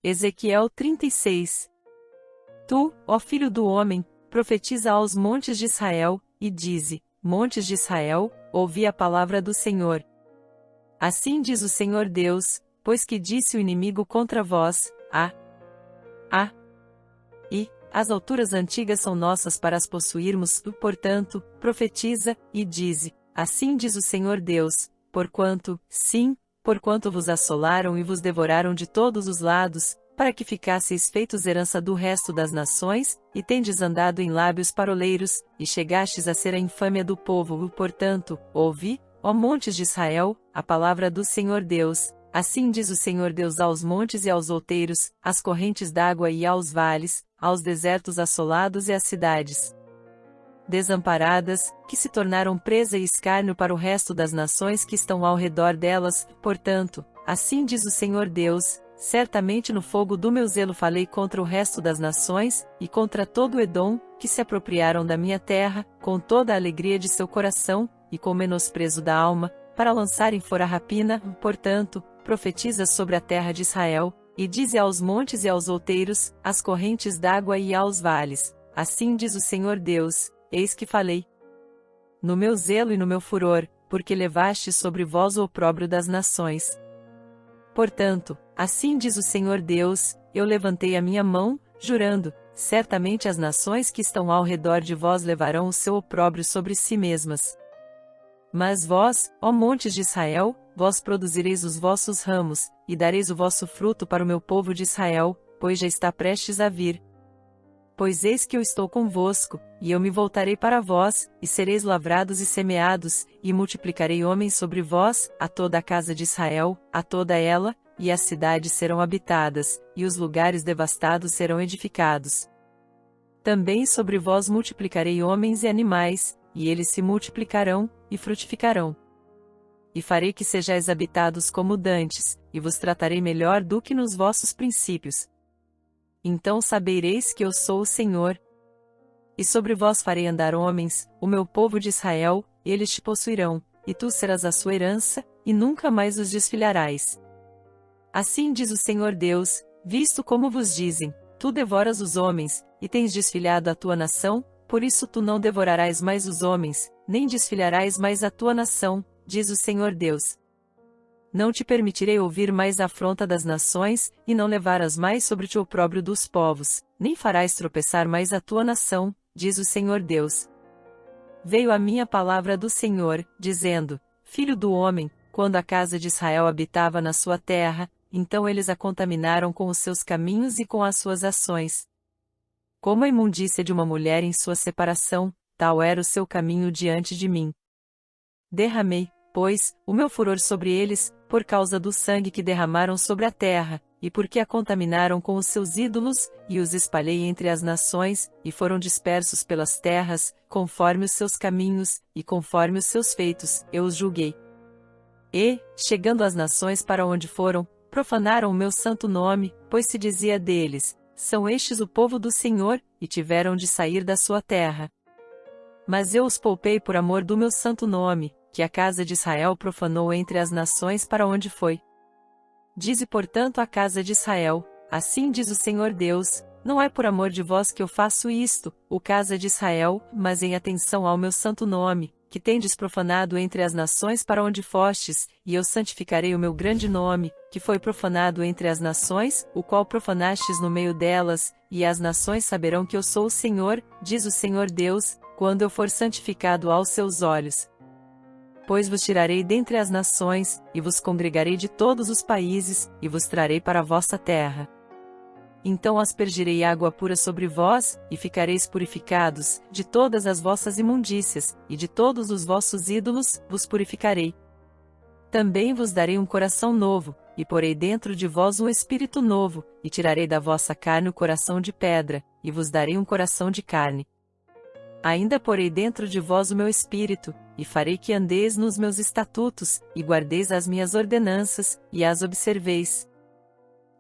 Ezequiel 36. Tu, ó filho do homem, profetiza aos montes de Israel, e dize: Montes de Israel, ouvi a palavra do Senhor. Assim diz o Senhor Deus, pois que disse o inimigo contra vós: e as alturas antigas são nossas para as possuirmos, tu, portanto, profetiza, e dize: Assim diz o Senhor Deus, porquanto vos assolaram e vos devoraram de todos os lados, para que ficasseis feitos herança do resto das nações, e tendes andado em lábios paroleiros, e chegastes a ser a infâmia do povo, portanto, ouvi, ó montes de Israel, a palavra do Senhor Deus. Assim diz o Senhor Deus aos montes e aos outeiros, às correntes d'água e aos vales, aos desertos assolados e às cidades desamparadas, que se tornaram presa e escárnio para o resto das nações que estão ao redor delas. Portanto, assim diz o Senhor Deus: certamente no fogo do meu zelo falei contra o resto das nações, e contra todo o Edom, que se apropriaram da minha terra, com toda a alegria de seu coração, e com menosprezo da alma, para lançarem fora a rapina. Portanto, profetiza sobre a terra de Israel, e dize aos montes e aos outeiros, às correntes d'água e aos vales: assim diz o Senhor Deus: eis que falei no meu zelo e no meu furor, porque levaste sobre vós o opróbrio das nações. Portanto, assim diz o Senhor Deus: eu levantei a minha mão, jurando: certamente as nações que estão ao redor de vós levarão o seu opróbrio sobre si mesmas. Mas vós, ó montes de Israel, vós produzireis os vossos ramos, e dareis o vosso fruto para o meu povo de Israel, pois já está prestes a vir. Pois eis que eu estou convosco, e eu me voltarei para vós, e sereis lavrados e semeados, e multiplicarei homens sobre vós, a toda a casa de Israel, a toda ela, e as cidades serão habitadas, e os lugares devastados serão edificados. Também sobre vós multiplicarei homens e animais, e eles se multiplicarão, e frutificarão. E farei que sejais habitados como dantes, e vos tratarei melhor do que nos vossos princípios. Então sabereis que eu sou o Senhor. E sobre vós farei andar homens, o meu povo de Israel, eles te possuirão, e tu serás a sua herança, e nunca mais os desfilharás. Assim diz o Senhor Deus: visto como vos dizem, tu devoras os homens, e tens desfilhado a tua nação, por isso tu não devorarás mais os homens, nem desfilharás mais a tua nação, diz o Senhor Deus. Não te permitirei ouvir mais a afronta das nações, e não levarás mais sobre ti o opróbrio dos povos, nem farás tropeçar mais a tua nação, diz o Senhor Deus. Veio a minha palavra do Senhor, dizendo: Filho do homem, quando a casa de Israel habitava na sua terra, então eles a contaminaram com os seus caminhos e com as suas ações. Como a imundícia de uma mulher em sua separação, tal era o seu caminho diante de mim. Derramei, pois, o meu furor sobre eles, por causa do sangue que derramaram sobre a terra, e porque a contaminaram com os seus ídolos, e os espalhei entre as nações, e foram dispersos pelas terras, conforme os seus caminhos, e conforme os seus feitos, eu os julguei. E, chegando às nações para onde foram, profanaram o meu santo nome, pois se dizia deles: são estes o povo do Senhor, e tiveram de sair da sua terra. Mas eu os poupei por amor do meu santo nome, que a casa de Israel profanou entre as nações para onde foi. Dize portanto a casa de Israel: assim diz o Senhor Deus: não é por amor de vós que eu faço isto, ó casa de Israel, mas em atenção ao meu santo nome, que tendes profanado entre as nações para onde fostes, e eu santificarei o meu grande nome, que foi profanado entre as nações, o qual profanastes no meio delas, e as nações saberão que eu sou o Senhor, diz o Senhor Deus, quando eu for santificado aos seus olhos. Pois vos tirarei dentre as nações, e vos congregarei de todos os países, e vos trarei para a vossa terra. Então aspergirei água pura sobre vós, e ficareis purificados, de todas as vossas imundícias, e de todos os vossos ídolos, vos purificarei. Também vos darei um coração novo, e porei dentro de vós um espírito novo, e tirarei da vossa carne o coração de pedra, e vos darei um coração de carne. Ainda porei dentro de vós o meu espírito, e farei que andeis nos meus estatutos, e guardeis as minhas ordenanças, e as observeis.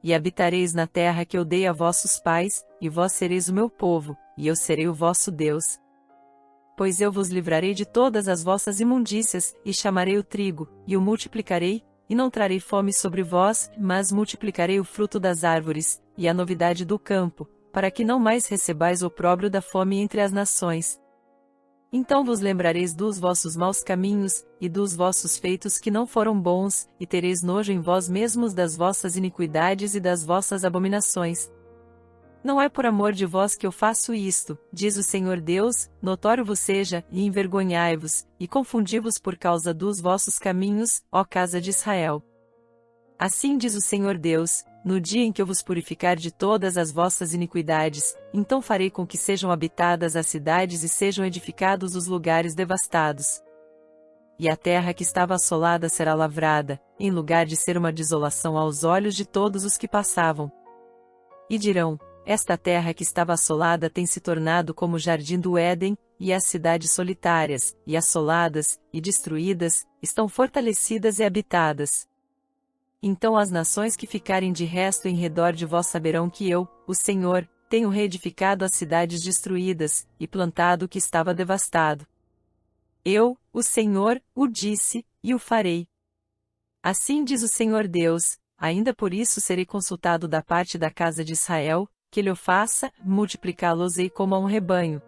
E habitareis na terra que eu dei a vossos pais, e vós sereis o meu povo, e eu serei o vosso Deus. Pois eu vos livrarei de todas as vossas imundícias, e chamarei o trigo, e o multiplicarei, e não trarei fome sobre vós, mas multiplicarei o fruto das árvores, e a novidade do campo, para que não mais recebais o opróbrio da fome entre as nações. Então vos lembrareis dos vossos maus caminhos, e dos vossos feitos que não foram bons, e tereis nojo em vós mesmos das vossas iniquidades e das vossas abominações. Não é por amor de vós que eu faço isto, diz o Senhor Deus, notório vos seja, e envergonhai-vos, e confundi-vos por causa dos vossos caminhos, ó casa de Israel. Assim diz o Senhor Deus, no dia em que eu vos purificar de todas as vossas iniquidades, então farei com que sejam habitadas as cidades e sejam edificados os lugares devastados. E a terra que estava assolada será lavrada, em lugar de ser uma desolação aos olhos de todos os que passavam. E dirão: esta terra que estava assolada tem se tornado como o jardim do Éden, e as cidades solitárias, e assoladas, e destruídas, estão fortalecidas e habitadas. Então as nações que ficarem de resto em redor de vós saberão que eu, o Senhor, tenho reedificado as cidades destruídas, e plantado o que estava devastado. Eu, o Senhor, o disse, e o farei. Assim diz o Senhor Deus, ainda por isso serei consultado da parte da casa de Israel, que ele o faça, multiplicá-los-ei como a um rebanho.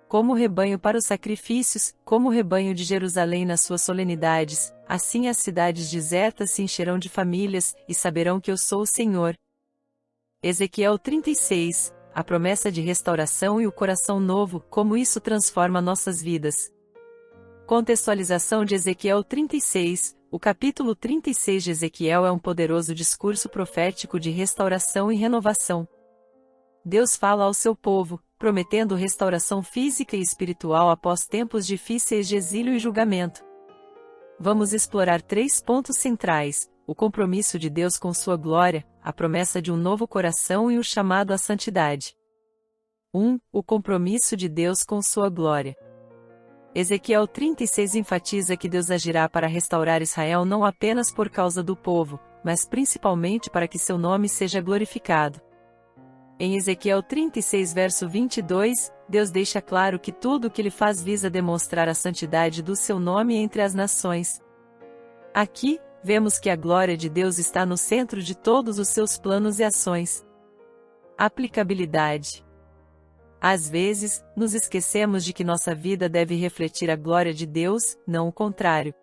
Como o rebanho para os sacrifícios, como o rebanho de Jerusalém nas suas solenidades, assim as cidades desertas se encherão de famílias, e saberão que eu sou o Senhor. Ezequiel 36, a promessa de restauração e o coração novo, como isso transforma nossas vidas. Contextualização de Ezequiel 36. O capítulo 36 de Ezequiel é um poderoso discurso profético de restauração e renovação. Deus fala ao seu povo, prometendo restauração física e espiritual após tempos difíceis de exílio e julgamento. Vamos explorar 3 pontos centrais: o compromisso de Deus com sua glória, a promessa de um novo coração e o chamado à santidade. 1. O compromisso de Deus com sua glória. Ezequiel 36 enfatiza que Deus agirá para restaurar Israel não apenas por causa do povo, mas principalmente para que seu nome seja glorificado. Em Ezequiel 36 verso 22, Deus deixa claro que tudo o que ele faz visa demonstrar a santidade do seu nome entre as nações. Aqui, vemos que a glória de Deus está no centro de todos os seus planos e ações. Aplicabilidade. Às vezes, nos esquecemos de que nossa vida deve refletir a glória de Deus, não o contrário.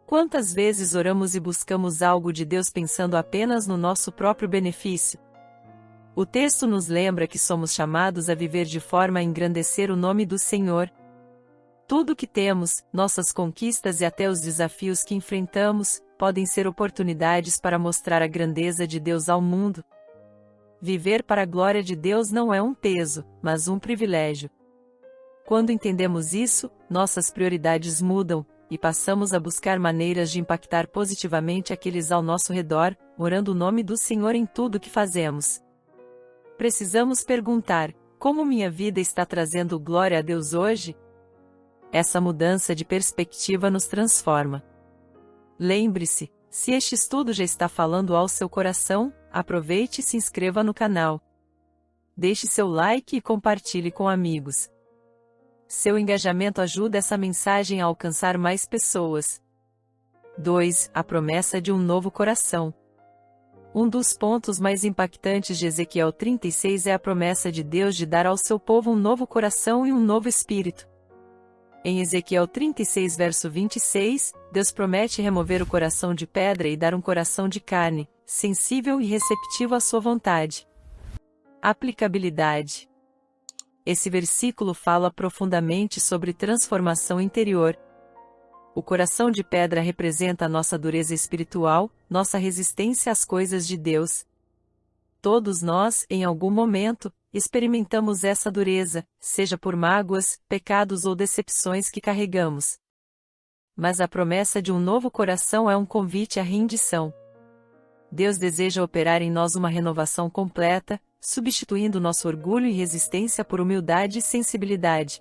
Quantas vezes oramos e buscamos algo de Deus pensando apenas no nosso próprio benefício? O texto nos lembra que somos chamados a viver de forma a engrandecer o nome do Senhor. Tudo o que temos, nossas conquistas e até os desafios que enfrentamos, podem ser oportunidades para mostrar a grandeza de Deus ao mundo. Viver para a glória de Deus não é um peso, mas um privilégio. Quando entendemos isso, nossas prioridades mudam, e passamos a buscar maneiras de impactar positivamente aqueles ao nosso redor, orando o nome do Senhor em tudo o que fazemos. Precisamos perguntar: como minha vida está trazendo glória a Deus hoje? Essa mudança de perspectiva nos transforma. Lembre-se, se este estudo já está falando ao seu coração, aproveite e se inscreva no canal. Deixe seu like e compartilhe com amigos. Seu engajamento ajuda essa mensagem a alcançar mais pessoas. 2. A promessa de um novo coração. Um dos pontos mais impactantes de Ezequiel 36 é a promessa de Deus de dar ao seu povo um novo coração e um novo espírito. Em Ezequiel 36 verso 26, Deus promete remover o coração de pedra e dar um coração de carne, sensível e receptivo à sua vontade. Aplicabilidade. Esse versículo fala profundamente sobre transformação interior. O coração de pedra representa a nossa dureza espiritual, nossa resistência às coisas de Deus. Todos nós, em algum momento, experimentamos essa dureza, seja por mágoas, pecados ou decepções que carregamos. Mas a promessa de um novo coração é um convite à rendição. Deus deseja operar em nós uma renovação completa, substituindo nosso orgulho e resistência por humildade e sensibilidade.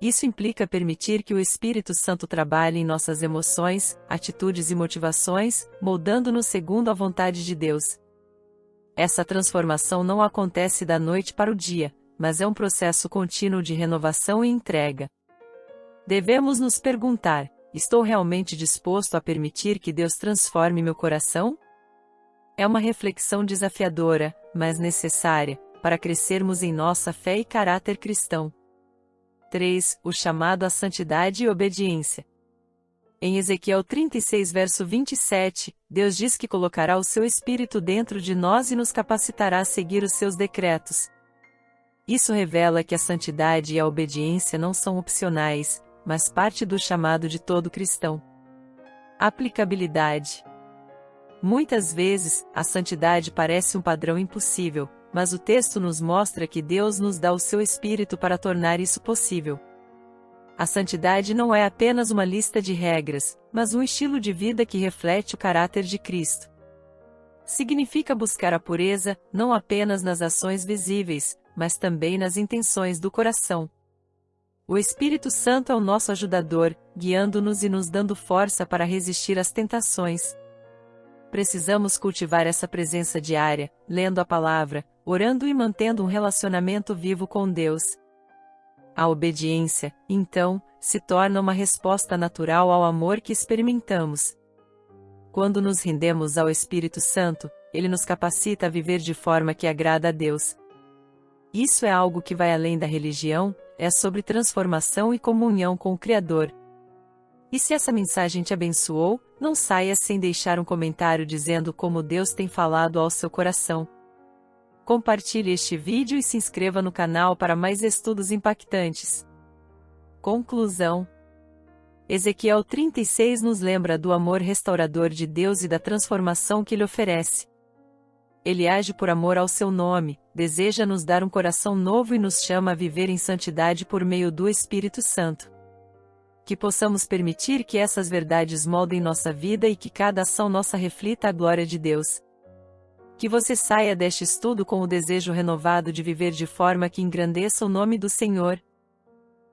Isso implica permitir que o Espírito Santo trabalhe em nossas emoções, atitudes e motivações, moldando-nos segundo a vontade de Deus. Essa transformação não acontece da noite para o dia, mas é um processo contínuo de renovação e entrega. Devemos nos perguntar: estou realmente disposto a permitir que Deus transforme meu coração? É uma reflexão desafiadora, mas necessária, para crescermos em nossa fé e caráter cristão. 3. O chamado à santidade e obediência. Em Ezequiel 36 verso 27, Deus diz que colocará o seu Espírito dentro de nós e nos capacitará a seguir os seus decretos. Isso revela que a santidade e a obediência não são opcionais, mas parte do chamado de todo cristão. Aplicabilidade. Muitas vezes, a santidade parece um padrão impossível, mas o texto nos mostra que Deus nos dá o seu Espírito para tornar isso possível. A santidade não é apenas uma lista de regras, mas um estilo de vida que reflete o caráter de Cristo. Significa buscar a pureza, não apenas nas ações visíveis, mas também nas intenções do coração. O Espírito Santo é o nosso ajudador, guiando-nos e nos dando força para resistir às tentações. Precisamos cultivar essa presença diária, lendo a palavra, orando e mantendo um relacionamento vivo com Deus. A obediência, então, se torna uma resposta natural ao amor que experimentamos. Quando nos rendemos ao Espírito Santo, ele nos capacita a viver de forma que agrada a Deus. Isso é algo que vai além da religião, é sobre transformação e comunhão com o Criador. E se essa mensagem te abençoou, não saia sem deixar um comentário dizendo como Deus tem falado ao seu coração. Compartilhe este vídeo e se inscreva no canal para mais estudos impactantes. Conclusão. Ezequiel 36 nos lembra do amor restaurador de Deus e da transformação que Ele oferece. Ele age por amor ao seu nome, deseja nos dar um coração novo e nos chama a viver em santidade por meio do Espírito Santo. Que possamos permitir que essas verdades moldem nossa vida e que cada ação nossa reflita a glória de Deus. Que você saia deste estudo com o desejo renovado de viver de forma que engrandeça o nome do Senhor.